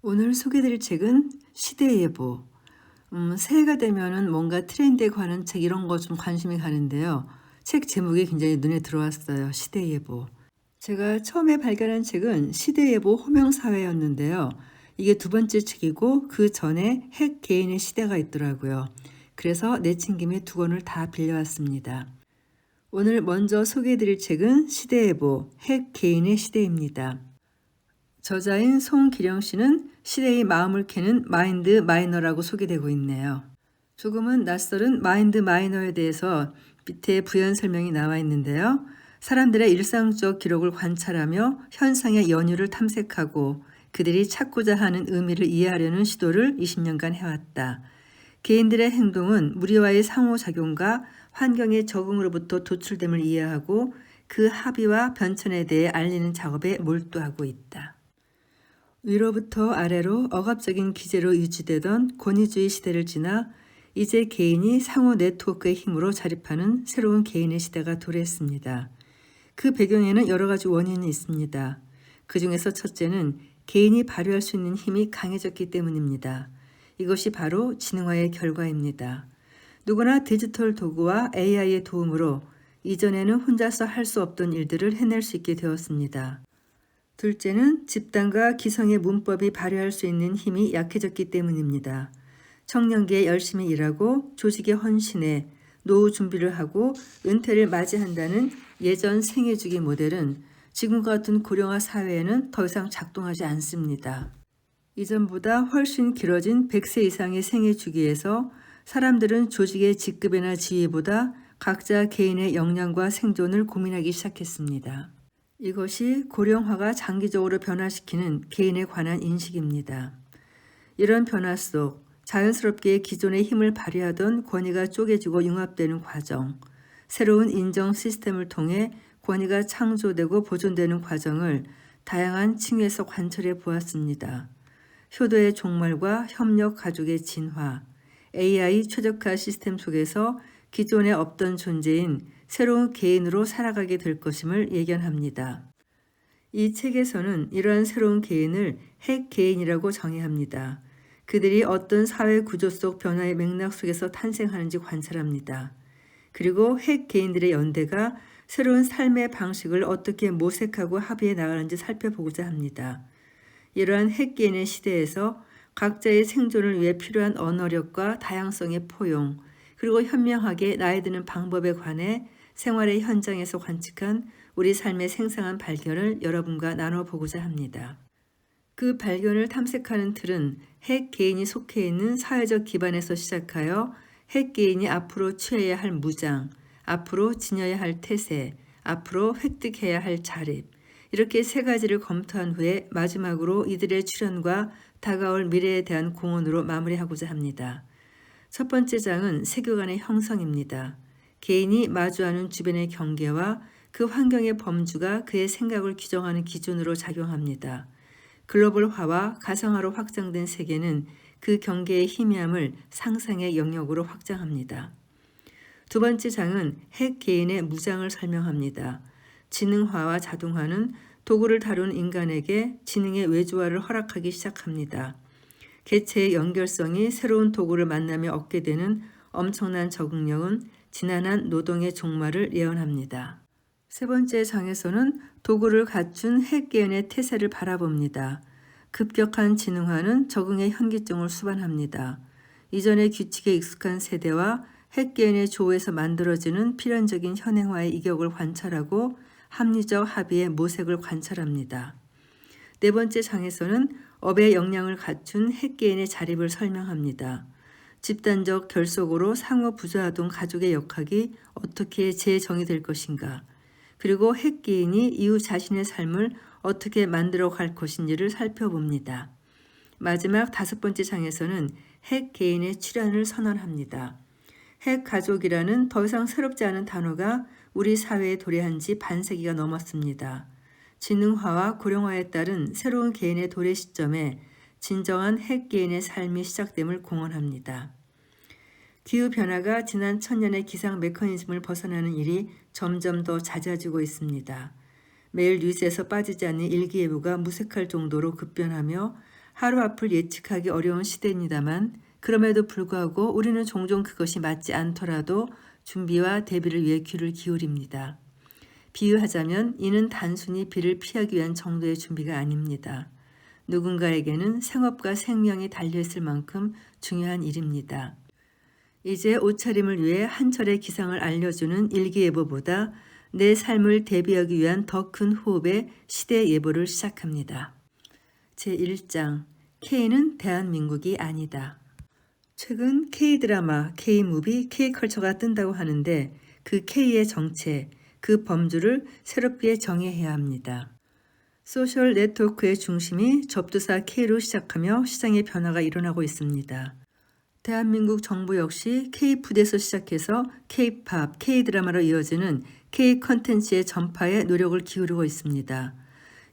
오늘 소개드릴 책은 시대예보. 새해가 되면은 뭔가 트렌드에 관한 책 이런 거 좀 관심이 가는데요. 책 제목이 굉장히 눈에 들어왔어요. 시대예보. 제가 처음에 발견한 책은 시대예보 호명사회였는데요. 이게 두 번째 책이고 그 전에 핵 개인의 시대가 있더라고요. 그래서 내친 김에 두 권을 다 빌려왔습니다. 오늘 먼저 소개해드릴 책은 시대예보 핵 개인의 시대입니다. 저자인 송기령 씨는 시대의 마음을 캐는 마인드 마이너라고 소개되고 있네요. 조금은 낯설은 마인드 마이너에 대해서 밑에 부연 설명이 나와 있는데요. 사람들의 일상적 기록을 관찰하며 현상의 연유를 탐색하고 그들이 찾고자 하는 의미를 이해하려는 시도를 20년간 해왔다. 개인들의 행동은 무리와의 상호작용과 환경의 적응으로부터 도출됨을 이해하고 그 합의와 변천에 대해 알리는 작업에 몰두하고 있다. 위로부터 아래로 억압적인 기제로 유지되던 권위주의 시대를 지나 이제 개인이 상호 네트워크의 힘으로 자립하는 새로운 개인의 시대가 도래했습니다. 그 배경에는 여러 가지 원인이 있습니다. 그 중에서 첫째는 개인이 발휘할 수 있는 힘이 강해졌기 때문입니다. 이것이 바로 지능화의 결과입니다. 누구나 디지털 도구와 AI의 도움으로 이전에는 혼자서 할 수 없던 일들을 해낼 수 있게 되었습니다. 둘째는 집단과 기성의 문법이 발휘할 수 있는 힘이 약해졌기 때문입니다. 청년기에 열심히 일하고 조직에 헌신해 노후 준비를 하고 은퇴를 맞이한다는 예전 생애주기 모델은 지금과 같은 고령화 사회에는 더 이상 작동하지 않습니다. 이전보다 훨씬 길어진 100세 이상의 생애주기에서 사람들은 조직의 직급이나 지위보다 각자 개인의 역량과 생존을 고민하기 시작했습니다. 이것이 고령화가 장기적으로 변화시키는 개인에 관한 인식입니다. 이런 변화 속 자연스럽게 기존의 힘을 발휘하던 권위가 쪼개지고 융합되는 과정, 새로운 인정 시스템을 통해 권위가 창조되고 보존되는 과정을 다양한 층에서 관찰해 보았습니다. 효도의 종말과 협력 가족의 진화, AI 최적화 시스템 속에서 기존에 없던 존재인 새로운 개인으로 살아가게 될 것임을 예견합니다. 이 책에서는 이러한 새로운 개인을 핵 개인이라고 정의합니다. 그들이 어떤 사회 구조 속 변화의 맥락 속에서 탄생하는지 관찰합니다. 그리고 핵 개인들의 연대가 새로운 삶의 방식을 어떻게 모색하고 합의해 나가는지 살펴보고자 합니다. 이러한 핵 개인의 시대에서 각자의 생존을 위해 필요한 언어력과 다양성의 포용, 그리고 현명하게 나이드는 방법에 관해 생활의 현장에서 관측한 우리 삶의 생생한 발견을 여러분과 나눠보고자 합니다. 그 발견을 탐색하는 틀은 핵 개인이 속해 있는 사회적 기반에서 시작하여 핵 개인이 앞으로 취해야 할 무장, 앞으로 지녀야 할 태세, 앞으로 획득해야 할 자립, 이렇게 세 가지를 검토한 후에 마지막으로 이들의 출현과 다가올 미래에 대한 공언으로 마무리하고자 합니다. 첫 번째 장은 세계관의 형성입니다. 개인이 마주하는 주변의 경계와 그 환경의 범주가 그의 생각을 규정하는 기준으로 작용합니다. 글로벌화와 가상화로 확장된 세계는 그 경계의 희미함을 상상의 영역으로 확장합니다. 두 번째 장은 핵 개인의 무장을 설명합니다. 지능화와 자동화는 도구를 다루는 인간에게 지능의 외주화를 허락하기 시작합니다. 개체의 연결성이 새로운 도구를 만나며 얻게 되는 엄청난 적응력은 지난한 노동의 종말을 예언합니다. 세 번째 장에서는 도구를 갖춘 핵 개인의 태세를 바라봅니다. 급격한 지능화는 적응의 현기증을 수반합니다. 이전의 규칙에 익숙한 세대와 핵 개인의 조우에서 만들어지는 필연적인 현행화의 이격을 관찰하고 합리적 합의의 모색을 관찰합니다. 네 번째 장에서는 업의 역량을 갖춘 핵 개인의 자립을 설명합니다. 집단적 결속으로 상호 부조화동 가족의 역학이 어떻게 재정의될 것인가, 그리고 핵 개인이 이후 자신의 삶을 어떻게 만들어 갈 것인지를 살펴봅니다. 마지막 다섯 번째 장에서는 핵 개인의 출현을 선언합니다. 핵 가족이라는 더 이상 새롭지 않은 단어가 우리 사회에 도래한 지 반세기가 넘었습니다. 지능화와 고령화에 따른 새로운 개인의 도래 시점에 진정한 핵 개인의 삶이 시작됨을 공언합니다. 기후변화가 지난 천년의 기상 메커니즘을 벗어나는 일이 점점 더 잦아지고 있습니다. 매일 뉴스에서 빠지지 않는 일기예보가 무색할 정도로 급변하며 하루 앞을 예측하기 어려운 시대입니다만 그럼에도 불구하고 우리는 종종 그것이 맞지 않더라도 준비와 대비를 위해 귀를 기울입니다. 비유하자면 이는 단순히 비를 피하기 위한 정도의 준비가 아닙니다. 누군가에게는 생업과 생명이 달려있을 만큼 중요한 일입니다. 이제 옷차림을 위해 한철의 기상을 알려주는 일기예보보다 내 삶을 대비하기 위한 더 큰 호흡의 시대 예보를 시작합니다. 제1장 K는 대한민국이 아니다. 최근 K드라마, K무비, K컬처가 뜬다고 하는데 그 K의 정체, 그 범주를 새롭게 정의해야 합니다. 소셜 네트워크의 중심이 접두사 K로 시작하며 시장의 변화가 일어나고 있습니다. 대한민국 정부 역시 K푸드에서 시작해서 K팝, K드라마로 이어지는 K컨텐츠의 전파에 노력을 기울이고 있습니다.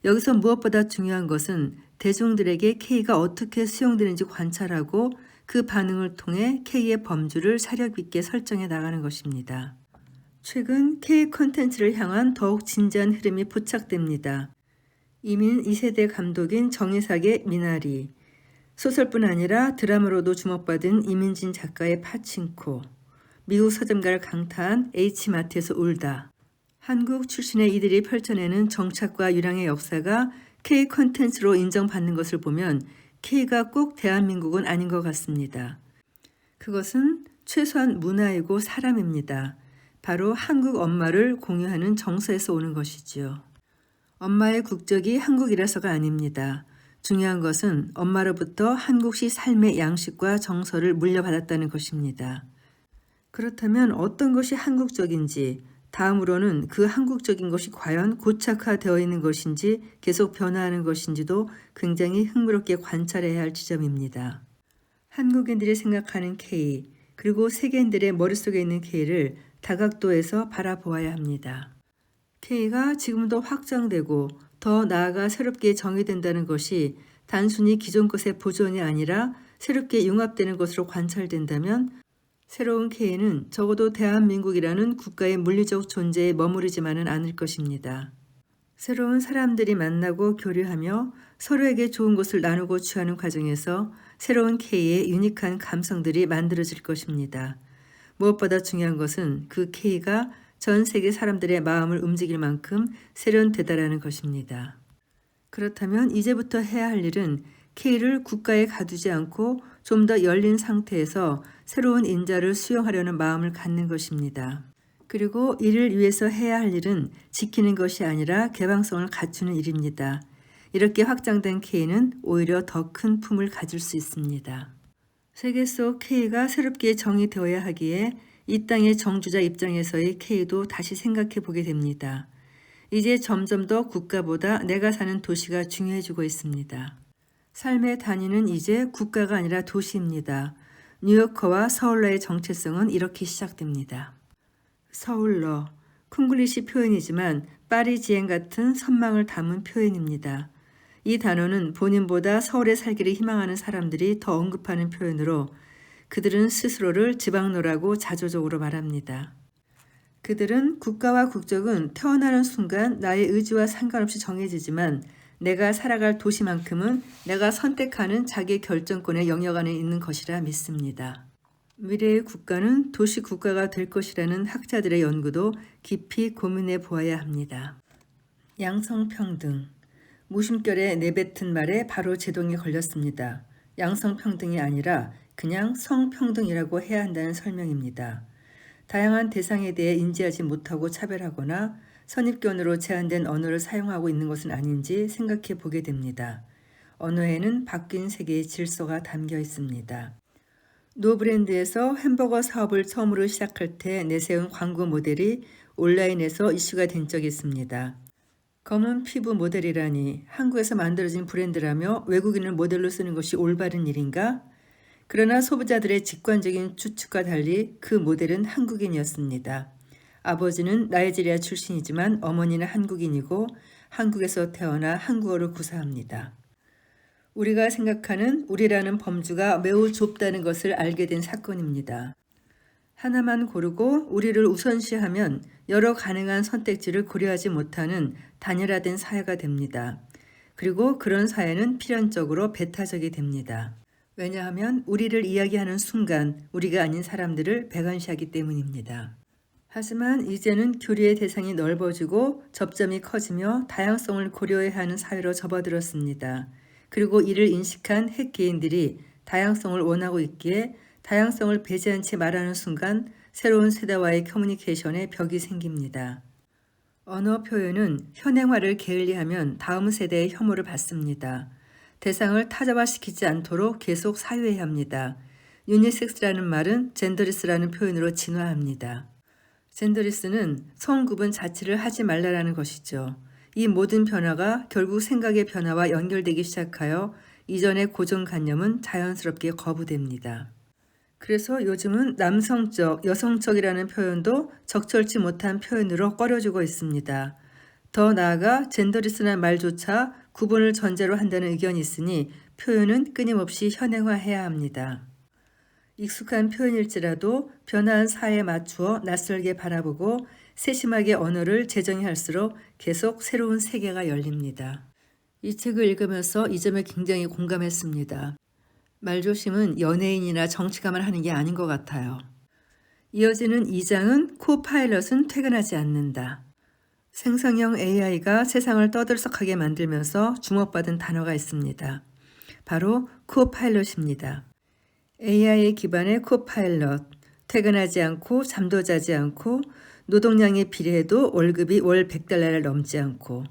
여기서 무엇보다 중요한 것은 대중들에게 K가 어떻게 수용되는지 관찰하고 그 반응을 통해 K의 범주를 사력 있게 설정해 나가는 것입니다. 최근 K 콘텐츠를 향한 더욱 진지한 흐름이 포착됩니다. 이민 2세대 감독인 정혜삭의 미나리, 소설뿐 아니라 드라마로도 주목받은 이민진 작가의 파친코, 미국 서점가를 강타한 H마트에서 울다, 한국 출신의 이들이 펼쳐내는 정착과 유랑의 역사가 K 콘텐츠로 인정받는 것을 보면 K가 꼭 대한민국은 아닌 것 같습니다. 그것은 최소한 문화이고 사람입니다. 바로 한국 엄마를 공유하는 정서에서 오는 것이지요. 엄마의 국적이 한국이라서가 아닙니다. 중요한 것은 엄마로부터 한국식 삶의 양식과 정서를 물려받았다는 것입니다. 그렇다면 어떤 것이 한국적인지, 다음으로는 그 한국적인 것이 과연 고착화되어 있는 것인지 계속 변화하는 것인지도 굉장히 흥미롭게 관찰해야 할 지점입니다. 한국인들이 생각하는 K, 그리고 세계인들의 머릿속에 있는 K를 다각도에서 바라보아야 합니다. K가 지금도 확장되고 더 나아가 새롭게 정의된다는 것이 단순히 기존 것의 보존이 아니라 새롭게 융합되는 것으로 관찰된다면 새로운 K는 적어도 대한민국이라는 국가의 물리적 존재에 머무르지만은 않을 것입니다. 새로운 사람들이 만나고 교류하며 서로에게 좋은 것을 나누고 취하는 과정에서 새로운 K의 유니크한 감성들이 만들어질 것입니다. 무엇보다 중요한 것은 그 K가 전 세계 사람들의 마음을 움직일 만큼 세련되다라는 것입니다. 그렇다면 이제부터 해야 할 일은 K를 국가에 가두지 않고 좀 더 열린 상태에서 새로운 인자를 수용하려는 마음을 갖는 것입니다. 그리고 이를 위해서 해야 할 일은 지키는 것이 아니라 개방성을 갖추는 일입니다. 이렇게 확장된 K는 오히려 더 큰 품을 가질 수 있습니다. 세계 속 K가 새롭게 정의되어야 하기에 이 땅의 정주자 입장에서의 K도 다시 생각해 보게 됩니다. 이제 점점 더 국가보다 내가 사는 도시가 중요해지고 있습니다. 삶의 단위는 이제 국가가 아니라 도시입니다. 뉴요커와 서울러의 정체성은 이렇게 시작됩니다. 서울러, 콩글리시 표현이지만 파리지앵 같은 선망을 담은 표현입니다. 이 단어는 본인보다 서울에 살기를 희망하는 사람들이 더 언급하는 표현으로 그들은 스스로를 지방노라고 자조적으로 말합니다. 그들은 국가와 국적은 태어나는 순간 나의 의지와 상관없이 정해지지만 내가 살아갈 도시만큼은 내가 선택하는 자기 결정권의 영역 안에 있는 것이라 믿습니다. 미래의 국가는 도시 국가가 될 것이라는 학자들의 연구도 깊이 고민해 보아야 합니다. 양성평등. 무심결에 내뱉은 말에 바로 제동이 걸렸습니다. 양성평등이 아니라 그냥 성평등이라고 해야 한다는 설명입니다. 다양한 대상에 대해 인지하지 못하고 차별하거나 선입견으로 제한된 언어를 사용하고 있는 것은 아닌지 생각해 보게 됩니다. 언어에는 바뀐 세계의 질서가 담겨 있습니다. 노브랜드에서 햄버거 사업을 처음으로 시작할 때 내세운 광고 모델이 온라인에서 이슈가 된 적이 있습니다. 검은 피부 모델이라니 한국에서 만들어진 브랜드라며 외국인을 모델로 쓰는 것이 올바른 일인가? 그러나 소비자들의 직관적인 추측과 달리 그 모델은 한국인이었습니다. 아버지는 나이지리아 출신이지만 어머니는 한국인이고 한국에서 태어나 한국어를 구사합니다. 우리가 생각하는 우리라는 범주가 매우 좁다는 것을 알게 된 사건입니다. 하나만 고르고 우리를 우선시하면 여러 가능한 선택지를 고려하지 못하는 단일화된 사회가 됩니다. 그리고 그런 사회는 필연적으로 배타적이 됩니다. 왜냐하면 우리를 이야기하는 순간 우리가 아닌 사람들을 배관시하기 때문입니다. 하지만 이제는 교류의 대상이 넓어지고 접점이 커지며 다양성을 고려해야 하는 사회로 접어들었습니다. 그리고 이를 인식한 핵 개인들이 다양성을 원하고 있기에 다양성을 배제한 채 말하는 순간 새로운 세대와의 커뮤니케이션에 벽이 생깁니다. 언어 표현은 현행화를 게을리하면 다음 세대의 혐오를 받습니다. 대상을 타자화시키지 않도록 계속 사유해야 합니다. 유니섹스라는 말은 젠더리스라는 표현으로 진화합니다. 젠더리스는 성구분 자체를 하지 말라라는 것이죠. 이 모든 변화가 결국 생각의 변화와 연결되기 시작하여 이전의 고정관념은 자연스럽게 거부됩니다. 그래서 요즘은 남성적, 여성적이라는 표현도 적절치 못한 표현으로 꺼려지고 있습니다. 더 나아가 젠더리스라는 말조차 구분을 전제로 한다는 의견이 있으니 표현은 끊임없이 현행화해야 합니다. 익숙한 표현일지라도 변화한 사회에 맞추어 낯설게 바라보고 세심하게 언어를 재정의할수록 계속 새로운 세계가 열립니다. 이 책을 읽으면서 이 점에 굉장히 공감했습니다. 말조심은 연예인이나 정치가만 하는 게 아닌 것 같아요. 이어지는 2장은 코파일럿은 퇴근하지 않는다. 생성형 AI가 세상을 떠들썩하게 만들면서 주목받은 단어가 있습니다. 바로 코파일럿입니다. AI 기반의 코파일럿, 퇴근하지 않고 잠도 자지 않고 노동량에 비례해도 월급이 월 100달러를 넘지 않고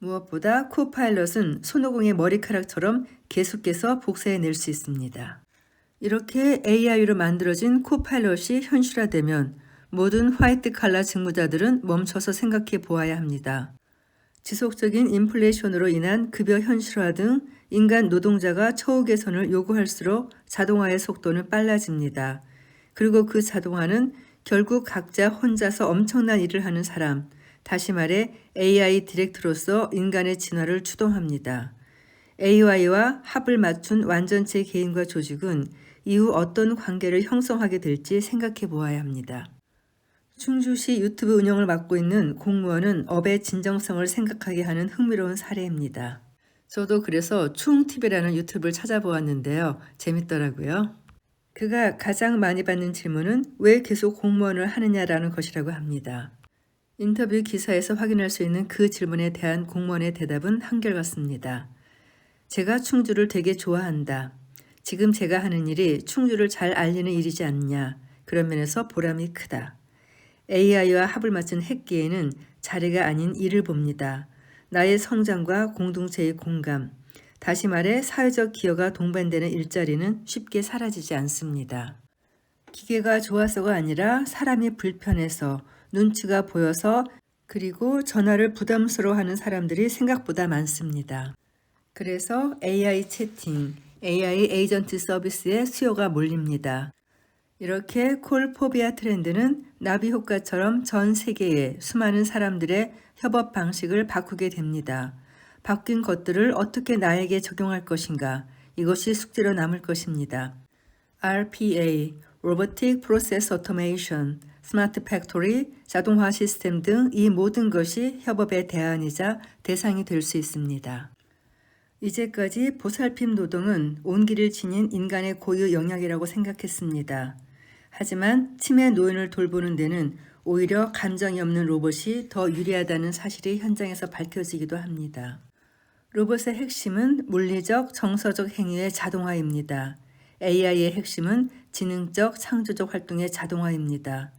무엇보다 코파일럿은 손오공의 머리카락처럼 계속해서 복사해낼 수 있습니다. 이렇게 AI로 만들어진 코파일럿이 현실화되면 모든 화이트 칼라 직무자들은 멈춰서 생각해 보아야 합니다. 지속적인 인플레이션으로 인한 급여 현실화 등 인간 노동자가 처우 개선을 요구할수록 자동화의 속도는 빨라집니다. 그리고 그 자동화는 결국 각자 혼자서 엄청난 일을 하는 사람, 다시 말해 AI 디렉트로서 인간의 진화를 추동합니다. AI와 합을 맞춘 완전체 개인과 조직은 이후 어떤 관계를 형성하게 될지 생각해 보아야 합니다. 충주시 유튜브 운영을 맡고 있는 공무원은 업의 진정성을 생각하게 하는 흥미로운 사례입니다. 저도 그래서 충TV라는 유튜브를 찾아보았는데요. 재밌더라고요. 그가 가장 많이 받는 질문은 왜 계속 공무원을 하느냐라는 것이라고 합니다. 인터뷰 기사에서 확인할 수 있는 그 질문에 대한 공무원의 대답은 한결같습니다. 제가 충주를 되게 좋아한다. 지금 제가 하는 일이 충주를 잘 알리는 일이지 않냐. 그런 면에서 보람이 크다. AI와 합을 맞춘 핵기에는 자리가 아닌 일을 봅니다. 나의 성장과 공동체의 공감, 다시 말해 사회적 기여가 동반되는 일자리는 쉽게 사라지지 않습니다. 기계가 좋아서가 아니라 사람이 불편해서, 눈치가 보여서, 그리고 전화를 부담스러워하는 사람들이 생각보다 많습니다. 그래서 AI 채팅, AI 에이전트 서비스에 수요가 몰립니다. 이렇게 콜포비아 트렌드는 나비 효과처럼 전 세계의 수많은 사람들의 협업 방식을 바꾸게 됩니다. 바뀐 것들을 어떻게 나에게 적용할 것인가? 이것이 숙제로 남을 것입니다. RPA, Robotic Process Automation, 스마트 팩토리, 자동화 시스템 등 이 모든 것이 협업의 대안이자 대상이 될 수 있습니다. 이제까지 보살핌 노동은 온기를 지닌 인간의 고유 영역이라고 생각했습니다. 하지만 치매 노인을 돌보는 데는 오히려 감정이 없는 로봇이 더 유리하다는 사실이 현장에서 밝혀지기도 합니다. 로봇의 핵심은 물리적, 정서적 행위의 자동화입니다. AI의 핵심은 지능적, 창조적 활동의 자동화입니다.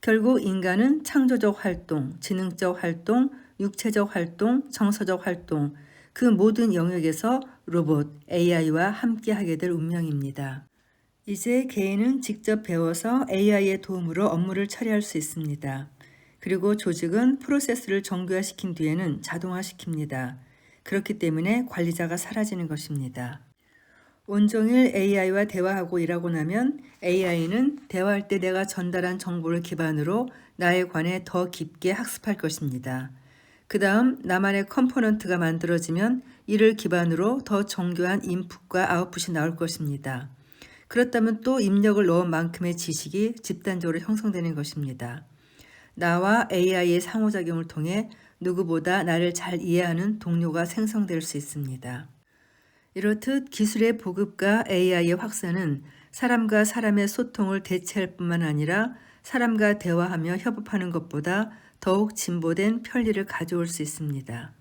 결국 인간은 창조적 활동, 지능적 활동, 육체적 활동, 정서적 활동, 그 모든 영역에서 로봇, AI와 함께하게 될 운명입니다. 이제 개인은 직접 배워서 AI의 도움으로 업무를 처리할 수 있습니다. 그리고 조직은 프로세스를 정교화시킨 뒤에는 자동화시킵니다. 그렇기 때문에 관리자가 사라지는 것입니다. 온종일 AI와 대화하고 일하고 나면 AI는 대화할 때 내가 전달한 정보를 기반으로 나에 관해 더 깊게 학습할 것입니다. 그 다음 나만의 컴포넌트가 만들어지면 이를 기반으로 더 정교한 인풋과 아웃풋이 나올 것입니다. 그렇다면 또 입력을 넣은 만큼의 지식이 집단적으로 형성되는 것입니다. 나와 AI의 상호작용을 통해 누구보다 나를 잘 이해하는 동료가 생성될 수 있습니다. 이렇듯 기술의 보급과 AI의 확산은 사람과 사람의 소통을 대체할 뿐만 아니라 사람과 대화하며 협업하는 것보다 더욱 진보된 편리를 가져올 수 있습니다.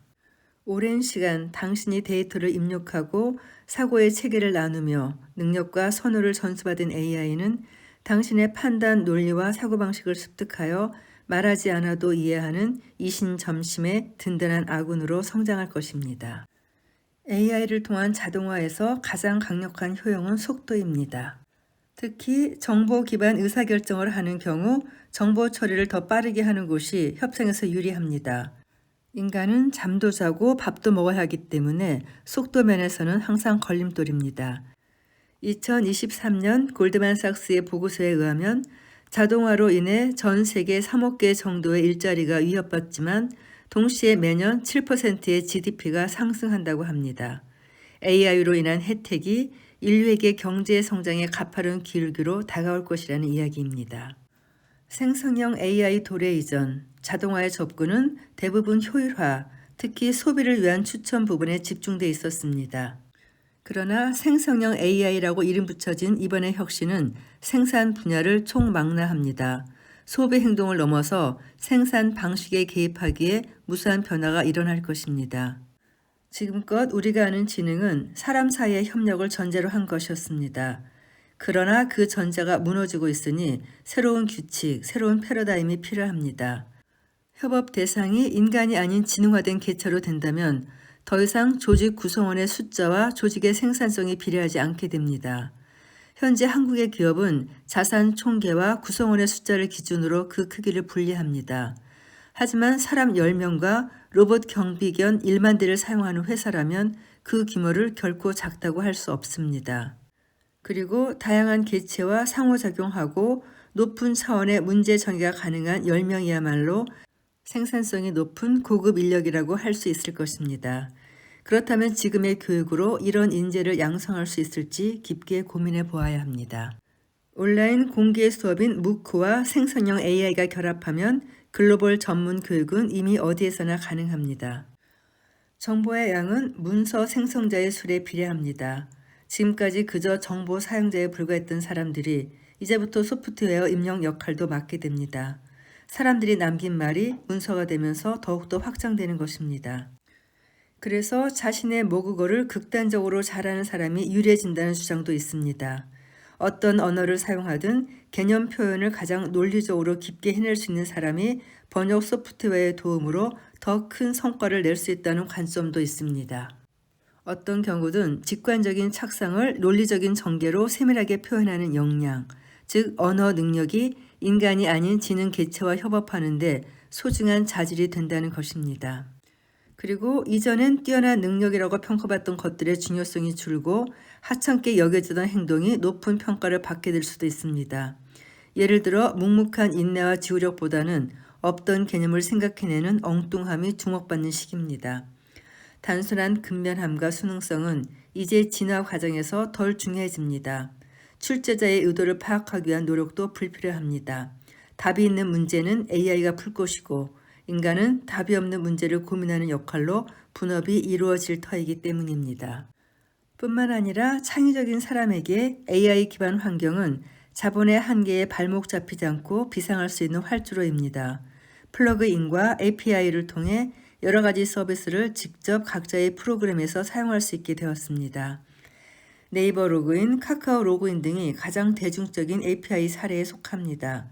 오랜 시간 당신이 데이터를 입력하고 사고의 체계를 나누며 능력과 선호를 전수받은 AI는 당신의 판단, 논리와 사고방식을 습득하여 말하지 않아도 이해하는 이신점심의 든든한 아군으로 성장할 것입니다. AI를 통한 자동화에서 가장 강력한 효용은 속도입니다. 특히 정보 기반 의사결정을 하는 경우 정보 처리를 더 빠르게 하는 곳이 협상에서 유리합니다. 인간은 잠도 자고 밥도 먹어야 하기 때문에 속도 면에서는 항상 걸림돌입니다. 2023년 골드만삭스의 보고서에 의하면 자동화로 인해 전 세계 3억 개 정도의 일자리가 위협받지만 동시에 매년 7%의 GDP가 상승한다고 합니다. AI로 인한 혜택이 인류에게 경제 성장의 가파른 기울기로 다가올 것이라는 이야기입니다. 생성형 AI 도래 이전, 자동화의 접근은 대부분 효율화, 특히 소비를 위한 추천 부분에 집중돼 있었습니다. 그러나 생성형 AI라고 이름 붙여진 이번의 혁신은 생산 분야를 총망라합니다. 소비 행동을 넘어서 생산 방식에 개입하기에 무수한 변화가 일어날 것입니다. 지금껏 우리가 아는 지능은 사람 사이의 협력을 전제로 한 것이었습니다. 그러나 그 전제가 무너지고 있으니 새로운 규칙, 새로운 패러다임이 필요합니다. 협업 대상이 인간이 아닌 지능화된 개체로 된다면 더 이상 조직 구성원의 숫자와 조직의 생산성이 비례하지 않게 됩니다. 현재 한국의 기업은 자산 총계와 구성원의 숫자를 기준으로 그 크기를 분리합니다. 하지만 사람 10명과 로봇 경비견 1만 대를 사용하는 회사라면 그 규모를 결코 작다고 할 수 없습니다. 그리고 다양한 개체와 상호작용하고 높은 차원의 문제 전개가 가능한 10명이야말로 생산성이 높은 고급 인력이라고 할 수 있을 것입니다. 그렇다면 지금의 교육으로 이런 인재를 양성할 수 있을지 깊게 고민해 보아야 합니다. 온라인 공개 수업인 무크와 생성형 AI가 결합하면 글로벌 전문 교육은 이미 어디에서나 가능합니다. 정보의 양은 문서 생성자의 수에 비례합니다. 지금까지 그저 정보 사용자에 불과했던 사람들이 이제부터 소프트웨어 입력 역할도 맡게 됩니다. 사람들이 남긴 말이 문서가 되면서 더욱더 확장되는 것입니다. 그래서 자신의 모국어를 극단적으로 잘하는 사람이 유리해진다는 주장도 있습니다. 어떤 언어를 사용하든 개념 표현을 가장 논리적으로 깊게 해낼 수 있는 사람이 번역 소프트웨어의 도움으로 더 큰 성과를 낼 수 있다는 관점도 있습니다. 어떤 경우든 직관적인 착상을 논리적인 전개로 세밀하게 표현하는 역량, 즉 언어 능력이 인간이 아닌 지능 개체와 협업하는 데 소중한 자질이 된다는 것입니다. 그리고 이전엔 뛰어난 능력이라고 평가받던 것들의 중요성이 줄고 하찮게 여겨지던 행동이 높은 평가를 받게 될 수도 있습니다. 예를 들어 묵묵한 인내와 지구력보다는 없던 개념을 생각해내는 엉뚱함이 주목받는 시기입니다. 단순한 근면함과 수능성은 이제 진화 과정에서 덜 중요해집니다. 출제자의 의도를 파악하기 위한 노력도 불필요합니다. 답이 있는 문제는 AI가 풀 것이고 인간은 답이 없는 문제를 고민하는 역할로 분업이 이루어질 터이기 때문입니다. 뿐만 아니라 창의적인 사람에게 AI 기반 환경은 자본의 한계에 발목 잡히지 않고 비상할 수 있는 활주로입니다. 플러그인과 API를 통해 여러 가지 서비스를 직접 각자의 프로그램에서 사용할 수 있게 되었습니다. 네이버 로그인, 카카오 로그인 등이 가장 대중적인 API 사례에 속합니다.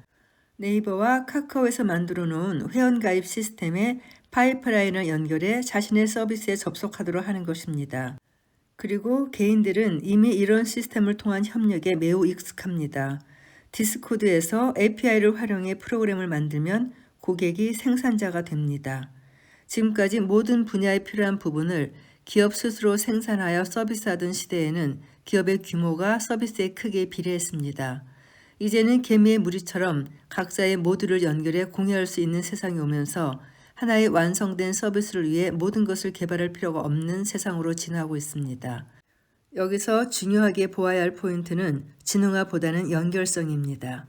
네이버와 카카오에서 만들어 놓은 회원가입 시스템에 파이프라인을 연결해 자신의 서비스에 접속하도록 하는 것입니다. 그리고 개인들은 이미 이런 시스템을 통한 협력에 매우 익숙합니다. 디스코드에서 API를 활용해 프로그램을 만들면 고객이 생산자가 됩니다. 지금까지 모든 분야에 필요한 부분을 기업 스스로 생산하여 서비스하던 시대에는 기업의 규모가 서비스의 크기에 비례했습니다. 이제는 개미의 무리처럼 각자의 모두를 연결해 공유할 수 있는 세상이 오면서 하나의 완성된 서비스를 위해 모든 것을 개발할 필요가 없는 세상으로 진화하고 있습니다. 여기서 중요하게 보아야 할 포인트는 지능화보다는 연결성입니다.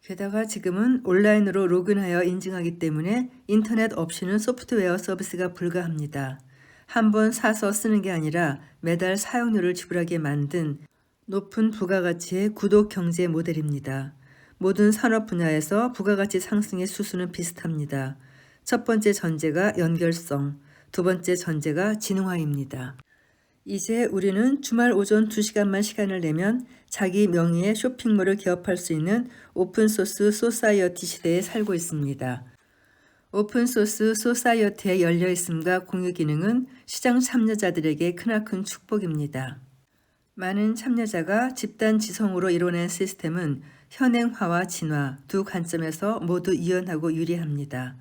게다가 지금은 온라인으로 로그인하여 인증하기 때문에 인터넷 없이는 소프트웨어 서비스가 불가합니다. 한번 사서 쓰는 게 아니라 매달 사용료를 지불하게 만든 높은 부가가치의 구독 경제 모델입니다. 모든 산업 분야에서 부가가치 상승의 수수는 비슷합니다. 첫 번째 전제가 연결성, 두 번째 전제가 진흥화입니다. 이제 우리는 주말 오전 2시간만 시간을 내면 자기 명의의 쇼핑몰을 개업할 수 있는 오픈소스 소사이어티 시대에 살고 있습니다. 오픈소스 소사이어티에 열려있음과 공유 기능은 시장 참여자들에게 크나큰 축복입니다. 많은 참여자가 집단 지성으로 이뤄낸 시스템은 현행화와 진화 두 관점에서 모두 유연하고 유리합니다.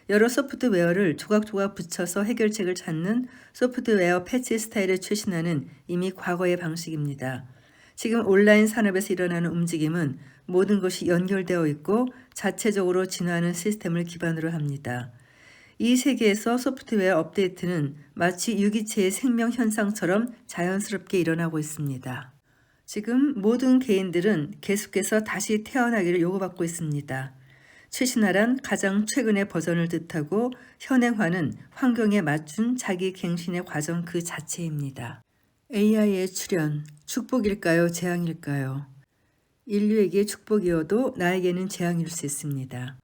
여러 소프트웨어를 조각조각 붙여서 해결책을 찾는 소프트웨어 패치 스타일을 최신화는 이미 과거의 방식입니다. 지금 온라인 산업에서 일어나는 움직임은 모든 것이 연결되어 있고 자체적으로 진화하는 시스템을 기반으로 합니다. 이 세계에서 소프트웨어 업데이트는 마치 유기체의 생명 현상처럼 자연스럽게 일어나고 있습니다. 지금 모든 개인들은 계속해서 다시 태어나기를 요구받고 있습니다. 최신화란 가장 최근의 버전을 뜻하고 현행화는 환경에 맞춘 자기 갱신의 과정 그 자체입니다. AI의 출현, 축복일까요? 재앙일까요? 인류에게 축복이어도 나에게는 재앙일 수 있습니다.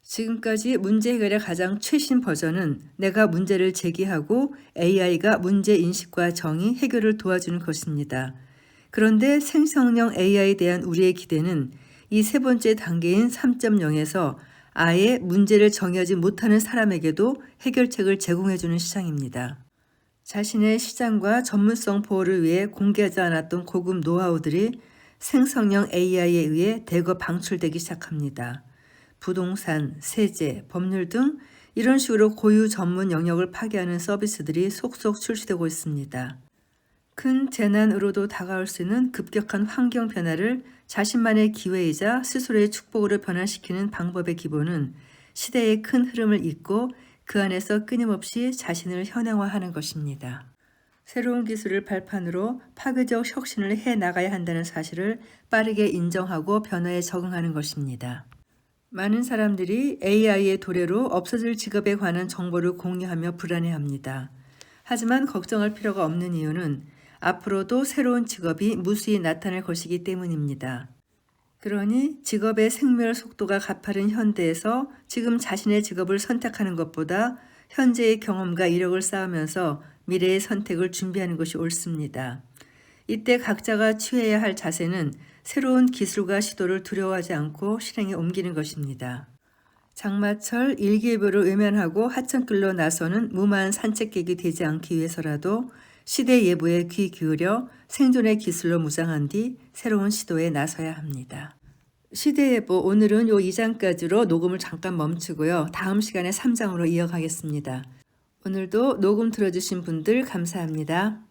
지금까지 문제 해결의 가장 최신 버전은 내가 문제를 제기하고 AI가 문제 인식과 정의, 해결을 도와주는 것입니다. 그런데 생성형 AI에 대한 우리의 기대는 이 세 번째 단계인 3.0에서 아예 문제를 정의하지 못하는 사람에게도 해결책을 제공해주는 시장입니다. 자신의 시장과 전문성 보호를 위해 공개하지 않았던 고급 노하우들이 생성형 AI에 의해 대거 방출되기 시작합니다. 부동산, 세제, 법률 등 이런 식으로 고유 전문 영역을 파괴하는 서비스들이 속속 출시되고 있습니다. 큰 재난으로도 다가올 수 있는 급격한 환경 변화를 자신만의 기회이자 스스로의 축복으로 변화시키는 방법의 기본은 시대의 큰 흐름을 잇고 그 안에서 끊임없이 자신을 현행화하는 것입니다. 새로운 기술을 발판으로 파괴적 혁신을 해나가야 한다는 사실을 빠르게 인정하고 변화에 적응하는 것입니다. 많은 사람들이 AI의 도래로 없어질 직업에 관한 정보를 공유하며 불안해합니다. 하지만 걱정할 필요가 없는 이유는 앞으로도 새로운 직업이 무수히 나타날 것이기 때문입니다. 그러니 직업의 생멸 속도가 가파른 현대에서 지금 자신의 직업을 선택하는 것보다 현재의 경험과 이력을 쌓으면서 미래의 선택을 준비하는 것이 옳습니다. 이때 각자가 취해야 할 자세는 새로운 기술과 시도를 두려워하지 않고 실행에 옮기는 것입니다. 장마철 일기예보를 외면하고 하천길로 나서는 무모한 산책객이 되지 않기 위해서라도 시대 예보에 귀 기울여 생존의 기술로 무장한 뒤 새로운 시도에 나서야 합니다. 시대 예보 오늘은 요 2장까지로 녹음을 잠깐 멈추고요. 다음 시간에 3장으로 이어가겠습니다. 오늘도 녹음 들어주신 분들 감사합니다.